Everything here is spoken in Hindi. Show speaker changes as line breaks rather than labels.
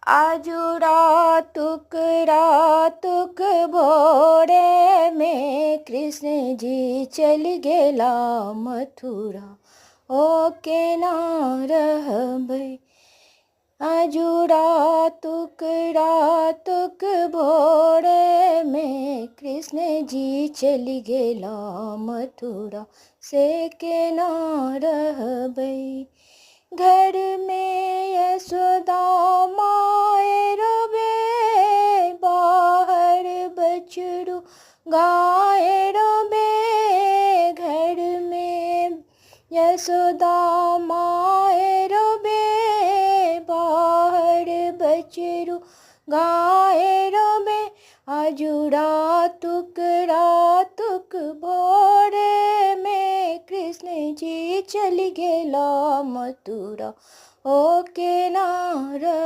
आजुड़ा तुक भोरे में कृष्ण जी चल गेला मथुरा ओ के ना रहबै। आजुड़ा तुक भोरे में कृष्ण जी चल गेला मथुरा से के ना रहबै। घर में यशोदा माए रोबे बाहर बछड़ू गाय रोबे। घर में यशोदा माए रोबे बाहर बछड़ू गाय रोबे। आजुड़ा तुक भोरे में कृष्ण जी चल गेला मथुरा ओ के ना